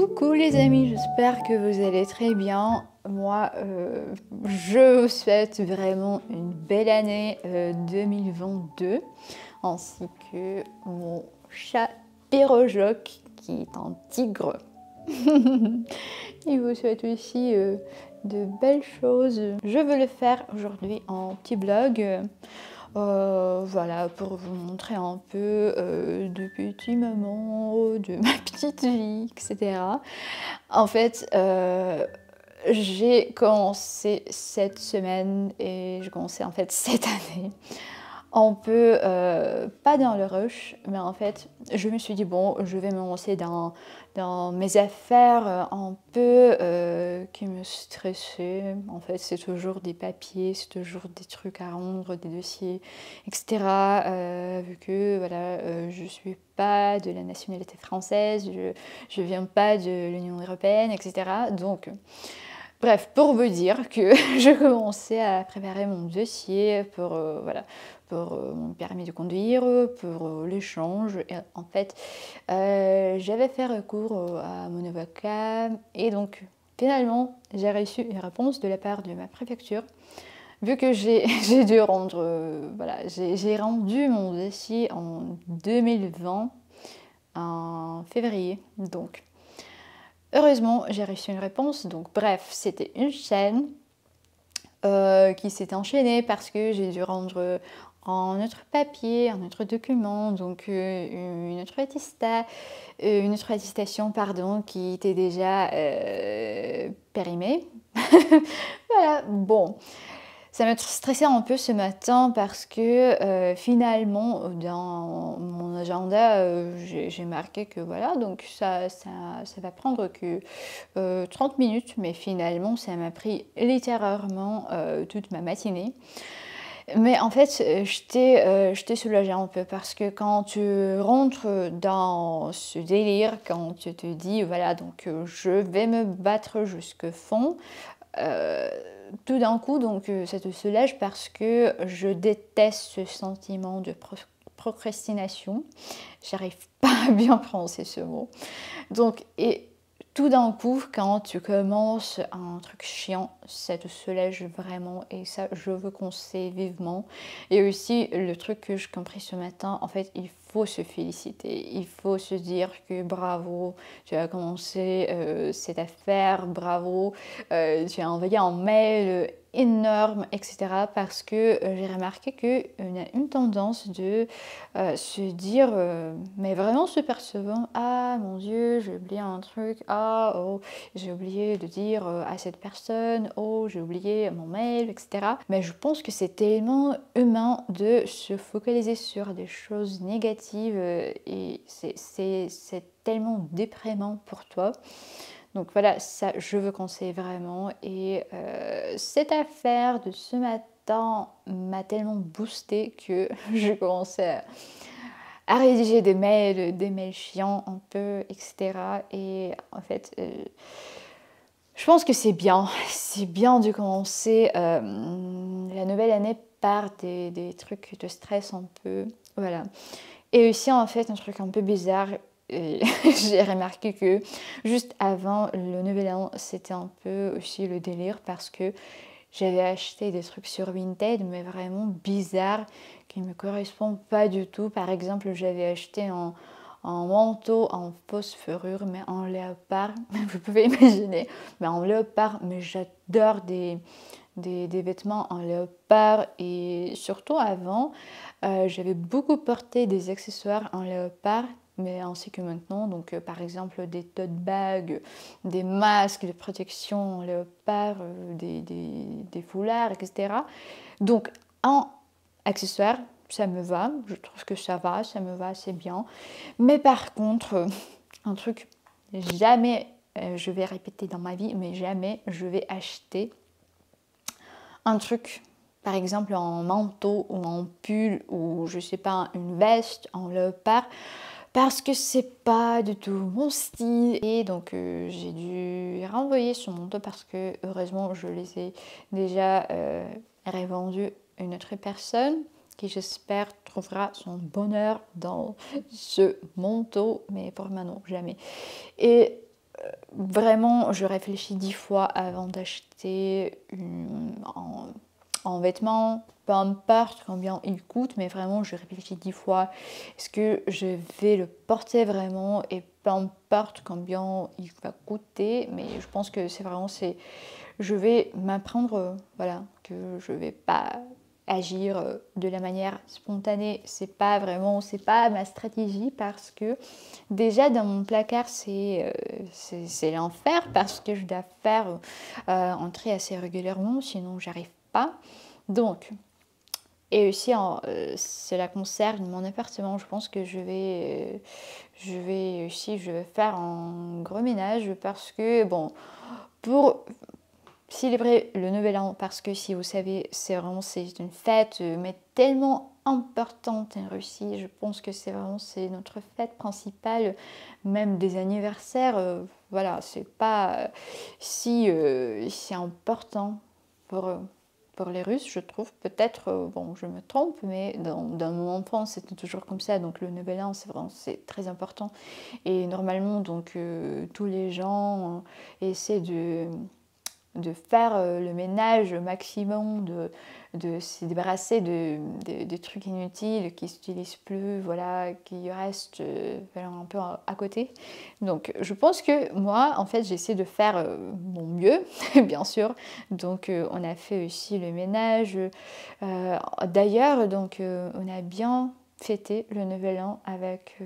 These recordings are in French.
Coucou les amis, j'espère que vous allez très bien. Moi, je vous souhaite vraiment une belle année 2022, ainsi que mon chat Pérojoc, qui est un tigre. Il vous souhaite aussi de belles choses. Je veux le faire aujourd'hui en petit vlog. Voilà, pour vous montrer un peu de petits moments de ma petite vie, etc. En fait, j'ai commencé cette semaine et j'ai commencé en fait cette année un peu, pas dans le rush, mais en fait, je me suis dit, bon, je vais me lancer dans mes affaires un peu qui me stressaient. En fait, c'est toujours des papiers, c'est toujours des trucs à rendre, des dossiers, etc. Vu que, voilà, je suis pas de la nationalité française, je viens pas de l'Union européenne, etc. Donc, bref, pour vous dire que je commençais à préparer mon dossier pour, voilà, pour mon permis de conduire, pour l'échange. Et en fait, j'avais fait recours à mon avocat et donc finalement, j'ai reçu une réponse de la part de ma préfecture. Vu que j'ai dû rendre, voilà, j'ai rendu mon dossier en 2020, en février, donc. Heureusement, j'ai reçu une réponse. Donc bref, c'était une chaîne qui s'est enchaînée parce que j'ai dû rendre un autre papier, un autre document, donc une autre attestation, pardon, qui était déjà périmée. Voilà, bon. Ça m'a stressée un peu ce matin parce que finalement, dans mon agenda, j'ai marqué que voilà, donc ça va prendre que 30 minutes, mais finalement, ça m'a pris littéralement toute ma matinée. Mais en fait, j'étais soulagée un peu parce que quand tu rentres dans ce délire, quand tu te dis, voilà, donc je vais me battre jusqu'au fond, tout d'un coup, donc ça te soulage parce que je déteste ce sentiment de procrastination. J'arrive pas à bien prononcer ce mot. Donc, et tout d'un coup, quand tu commences un truc chiant, ça te soulage vraiment et ça, je veux conseiller vivement. Et aussi, le truc que j'ai compris ce matin, en fait, il faut se féliciter. Il faut se dire que bravo, tu as commencé cette affaire, bravo, tu as envoyé un mail énorme, etc. Parce que j'ai remarqué qu'il y a une tendance de se dire, mais vraiment se percevant, ah mon Dieu, j'ai oublié un truc, ah oh, j'ai oublié de dire à cette personne, oh j'ai oublié mon mail, etc. Mais je pense que c'est tellement humain de se focaliser sur des choses négatives et c'est tellement déprimant pour toi. Donc voilà, ça je veux conseiller vraiment. Et cette affaire de ce matin m'a tellement boostée que j'ai commencé à rédiger des mails chiants un peu, etc. Et en fait, je pense que c'est bien de commencer la nouvelle année par des trucs qui te stressent un peu. Voilà. Et aussi, en fait, un truc un peu bizarre, j'ai remarqué que juste avant le nouvel an, c'était un peu aussi le délire parce que j'avais acheté des trucs sur Vinted, mais vraiment bizarres, qui ne me correspondent pas du tout. Par exemple, j'avais acheté un manteau en fausse fourrure, mais en léopard, vous pouvez imaginer, mais en léopard, mais j'adore des vêtements en léopard et surtout avant, j'avais beaucoup porté des accessoires en léopard, mais ainsi que maintenant, donc par exemple des tote bags, des masques de protection en léopard, des foulards, etc. Donc en accessoires, ça me va, je trouve que ça me va assez bien. Mais par contre, un truc, jamais, je vais répéter dans ma vie, mais jamais je vais acheter un truc, par exemple en manteau ou en pull ou je sais pas, une veste en léopard, parce que c'est pas du tout mon style. Et donc j'ai dû renvoyer ce manteau parce que heureusement je les ai déjà revendus à une autre personne qui j'espère trouvera son bonheur dans ce manteau, mais pour maintenant jamais. Et Vraiment, je réfléchis 10 fois avant d'acheter en vêtements, peu importe combien il coûte, mais vraiment, je réfléchis 10 fois. Est-ce que je vais le porter vraiment? Et peu importe combien il va coûter, mais je pense que c'est vraiment, je vais m'apprendre, voilà, que je vais pas agir de la manière spontanée. C'est pas ma stratégie parce que déjà dans mon placard c'est l'enfer parce que je dois faire entrer assez régulièrement, sinon j'arrive pas. Donc, et aussi cela concerne mon appartement, je pense que je vais faire un gros ménage parce que bon, pour célébrer le Nouvel An, parce que si vous savez, c'est une fête mais tellement importante en Russie. Je pense que c'est notre fête principale, même des anniversaires. Voilà, c'est pas si important pour pour les Russes, je trouve. Peut-être, bon, je me trompe, mais dans mon enfance, c'était toujours comme ça. Donc le Nouvel An, c'est très important. Et normalement, donc tous les gens essaient de faire le ménage au maximum, de se débarrasser de trucs inutiles qui ne s'utilisent plus, voilà, qui restent voilà, un peu à côté. Donc je pense que moi, en fait, j'essaie de faire mon mieux, bien sûr. Donc on a fait aussi le ménage. D'ailleurs, donc on a bien fêté le Nouvel An avec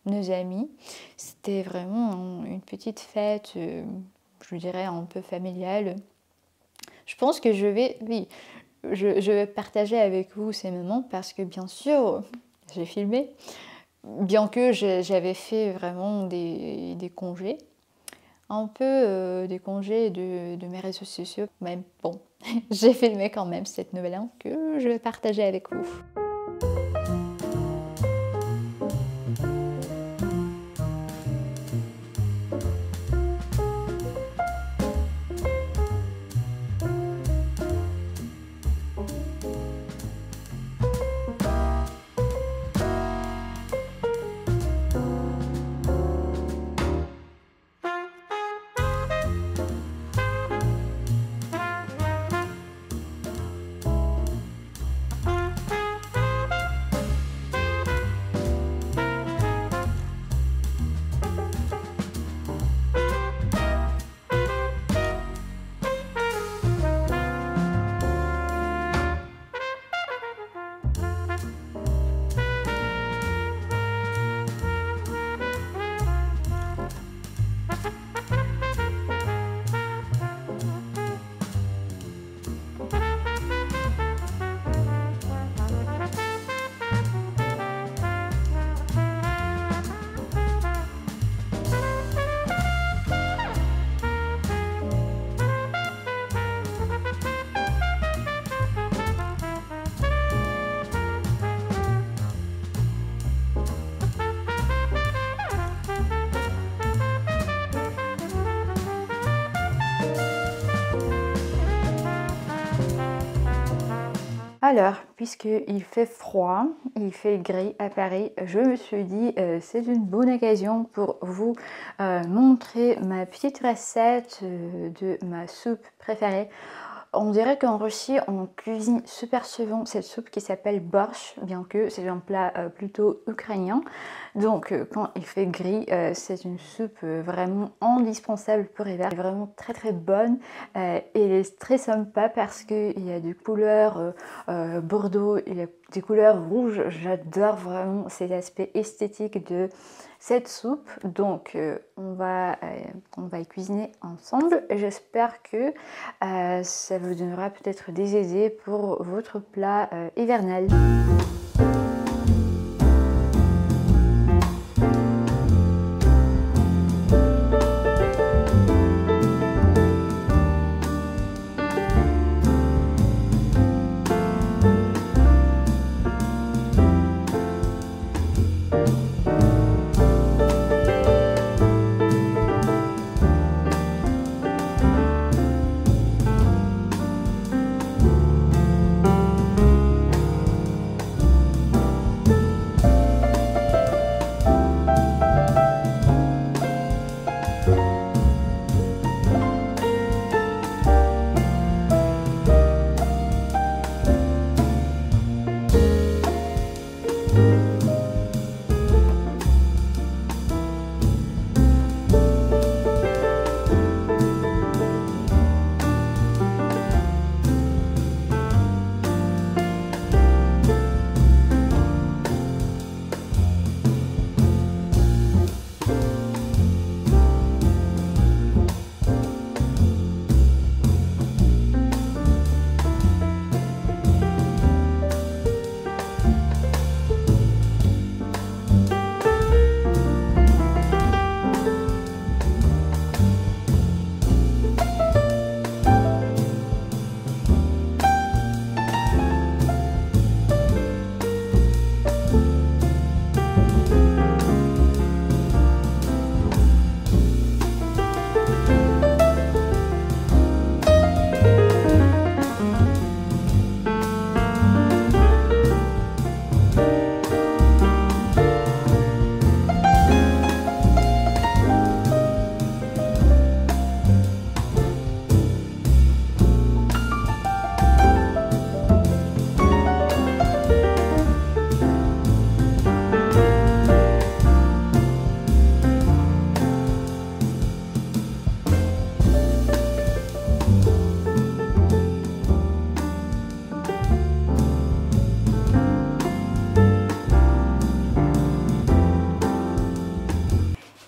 nos amis. C'était vraiment une petite fête. Je dirais un peu familiale. Je pense que oui, je vais partager avec vous ces moments parce que bien sûr, j'ai filmé, bien que j'avais fait vraiment des congés, un peu des congés de mes réseaux sociaux, mais bon, j'ai filmé quand même cette nouvelle que je vais partager avec vous. Alors, puisqu'il fait froid, il fait gris à Paris, je me suis dit c'est une bonne occasion pour vous montrer ma petite recette de ma soupe préférée. On dirait qu'en Russie, on cuisine super souvent cette soupe qui s'appelle borsch, bien que c'est un plat plutôt ukrainien. Donc quand il fait gris, c'est une soupe vraiment indispensable pour l'hiver. Elle est vraiment très très bonne et elle est très sympa parce qu'il y a des couleurs bordeaux, il y a des couleurs rouges. J'adore vraiment cet aspect esthétique de cette soupe. Donc on va y cuisiner ensemble. J'espère que ça vous donnera peut-être des idées pour votre plat hivernal.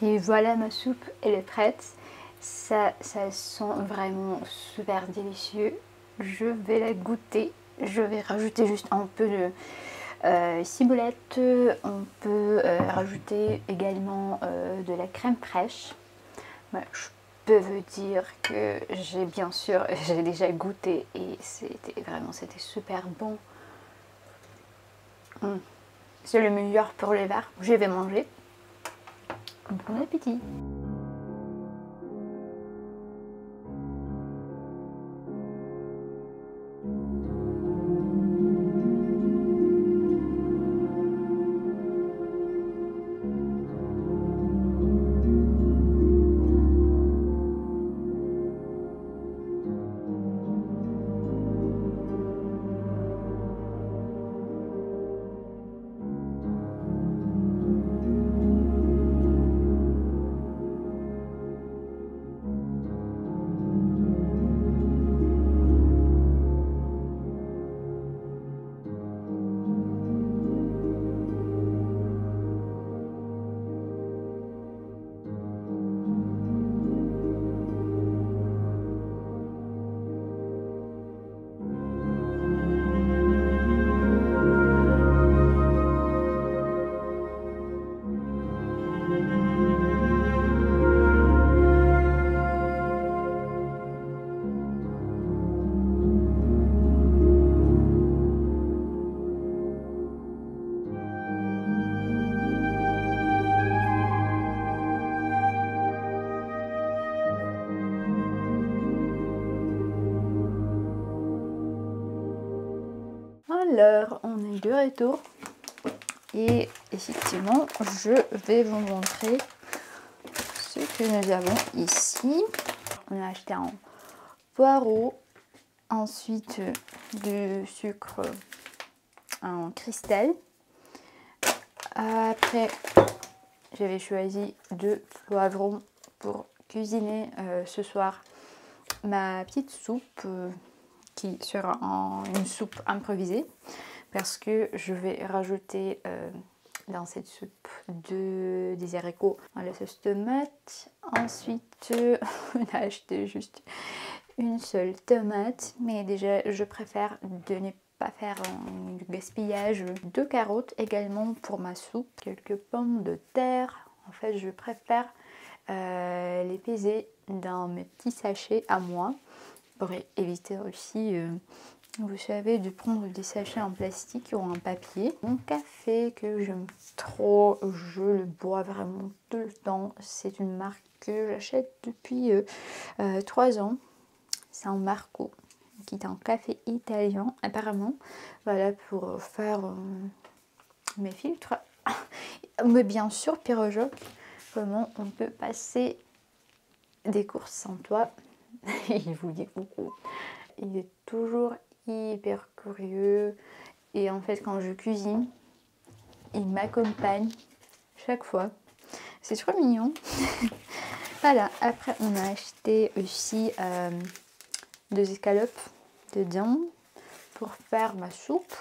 Et voilà, ma soupe, elle est prête. Ça sent vraiment super délicieux. Je vais la goûter. Je vais rajouter juste un peu de ciboulette. On peut rajouter également de la crème fraîche. Je peux vous dire que j'ai déjà goûté et c'était super bon. C'est le meilleur pour l'hiver. Je vais manger. Bon appétit! Alors, on est de retour et effectivement, je vais vous montrer ce que nous avons ici. On a acheté un poireau, ensuite du sucre en cristal. Après, j'avais choisi 2 poivrons pour cuisiner ce soir ma petite soupe. Qui sera une soupe improvisée parce que je vais rajouter dans cette soupe des haricots à la sauce tomate. Ensuite, on a acheté juste une seule tomate, mais déjà je préfère de ne pas faire du gaspillage. 2 carottes également pour ma soupe, quelques pommes de terre. En fait, je préfère les peser dans mes petits sachets à moi. Pour éviter aussi, vous savez, de prendre des sachets en plastique ou en papier. Mon café que j'aime trop, je le bois vraiment tout le temps. C'est une marque que j'achète depuis 3 ans. C'est un Marco, qui est un café italien apparemment. Voilà, pour faire mes filtres. Mais bien sûr, Pyrojoc, comment on peut passer des courses sans toi? Il vous dit coucou. Il est toujours hyper curieux et en fait quand je cuisine, il m'accompagne chaque fois. C'est trop mignon. Voilà, après on a acheté aussi 2 escalopes de dinde pour faire ma soupe.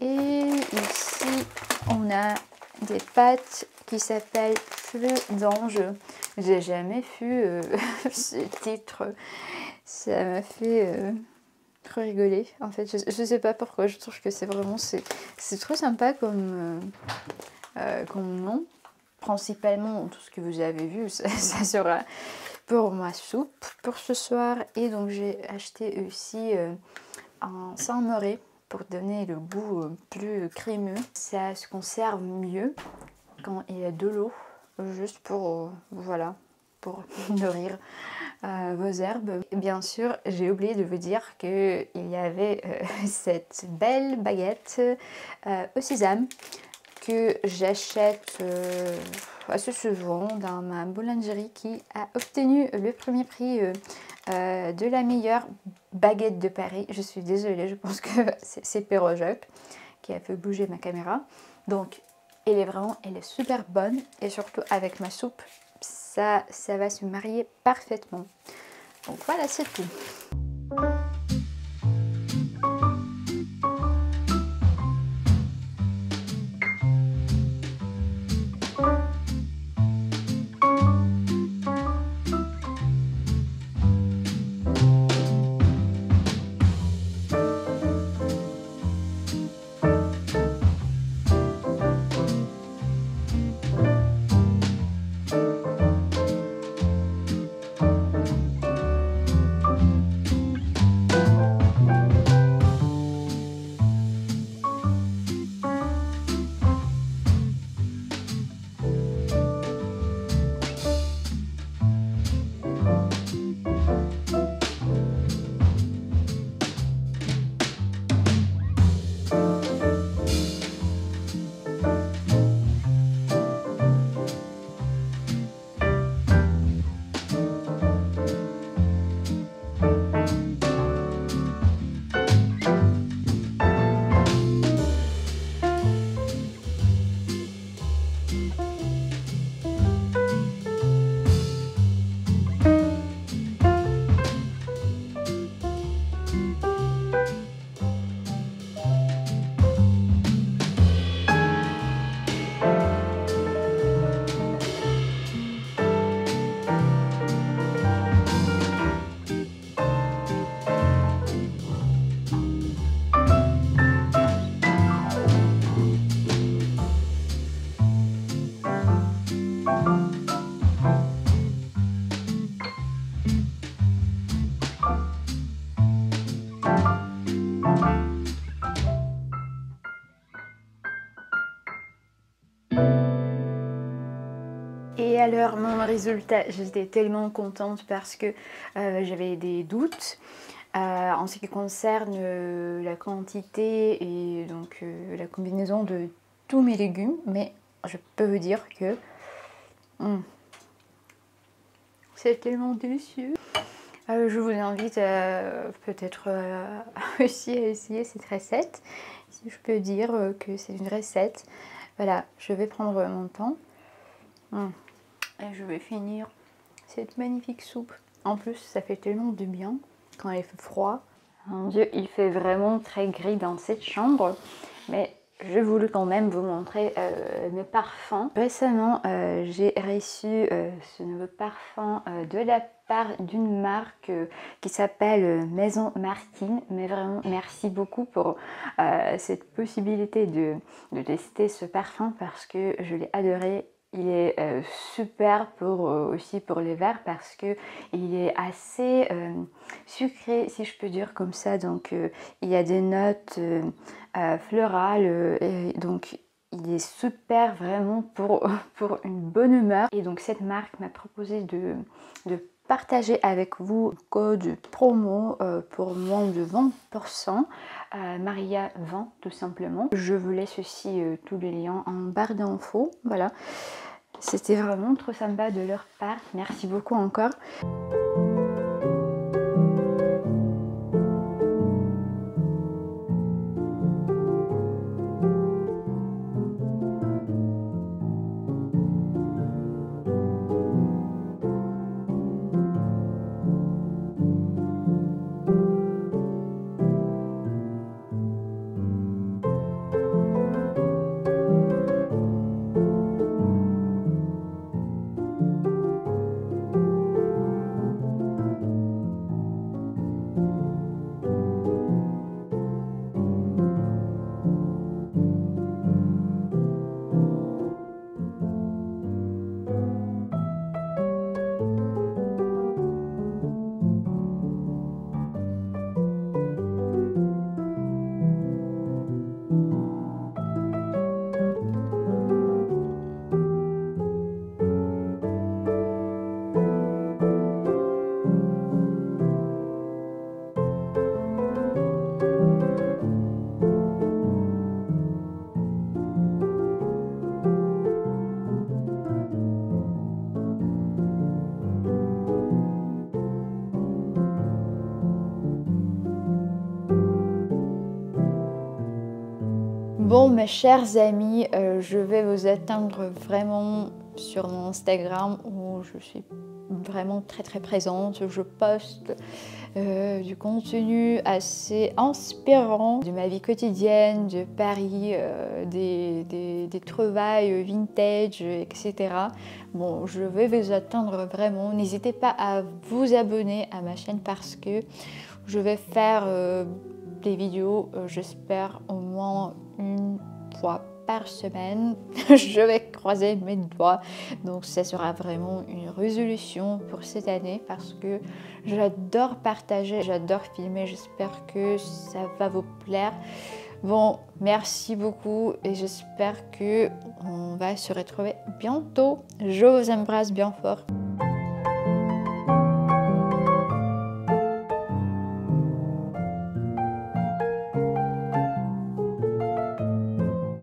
Et ici on a des pâtes qui s'appellent flux d'ange. J'ai jamais vu ce titre. Ça m'a fait trop rigoler. En fait, je sais pas pourquoi. Je trouve que c'est vraiment c'est trop sympa comme nom. Principalement, tout ce que vous avez vu, ça sera pour ma soupe pour ce soir. Et donc j'ai acheté aussi un Saint-Moré pour donner le goût plus crémeux. Ça se conserve mieux quand il y a de l'eau, juste pour voilà, pour nourrir vos herbes. Bien sûr, j'ai oublié de vous dire qu'il y avait cette belle baguette au sésame que j'achète assez souvent dans ma boulangerie, qui a obtenu le premier prix de la meilleure baguette de Paris. Je suis désolée, je pense que c'est Pyrojoc qui a fait bouger ma caméra. Donc elle est super bonne, et surtout avec ma soupe, ça va se marier parfaitement. Donc voilà, c'est tout. Alors mon résultat, j'étais tellement contente parce que j'avais des doutes en ce qui concerne la quantité et donc la combinaison de tous mes légumes, mais je peux vous dire que c'est tellement délicieux. Je vous invite peut-être aussi à essayer cette recette, si je peux dire que c'est une recette. Voilà, je vais prendre mon temps et je vais finir cette magnifique soupe. En plus, ça fait tellement de bien quand il fait froid. Mon Dieu, il fait vraiment très gris dans cette chambre, mais je voulais quand même vous montrer mes parfums. Récemment, j'ai reçu ce nouveau parfum de la part d'une marque qui s'appelle Maison Martine. Mais vraiment, merci beaucoup pour cette possibilité de tester ce parfum parce que je l'ai adoré. Il est super aussi pour les verres parce que il est assez sucré, si je peux dire comme ça. Donc il y a des notes florales et donc il est super vraiment pour une bonne humeur. Et donc cette marque m'a proposé de partager avec vous un code promo pour moins de 20%, Maria 20 tout simplement. Je vous laisse aussi tous les liens en barre d'infos. Voilà, c'était vraiment trop sympa de leur part. Merci beaucoup encore. Bon, mes chers amis, je vais vous attendre vraiment sur mon Instagram où je suis vraiment très présente. Je poste du contenu assez inspirant de ma vie quotidienne, de Paris, des trouvailles vintage, etc. Bon, je vais vous attendre vraiment. N'hésitez pas à vous abonner à ma chaîne parce que je vais faire des vidéos, j'espère au moins une fois par semaine. Je vais croiser mes doigts. Donc ça sera vraiment une résolution pour cette année parce que j'adore partager, j'adore filmer. J'espère que ça va vous plaire. Bon, merci beaucoup et j'espère que on va se retrouver bientôt. Je vous embrasse bien fort.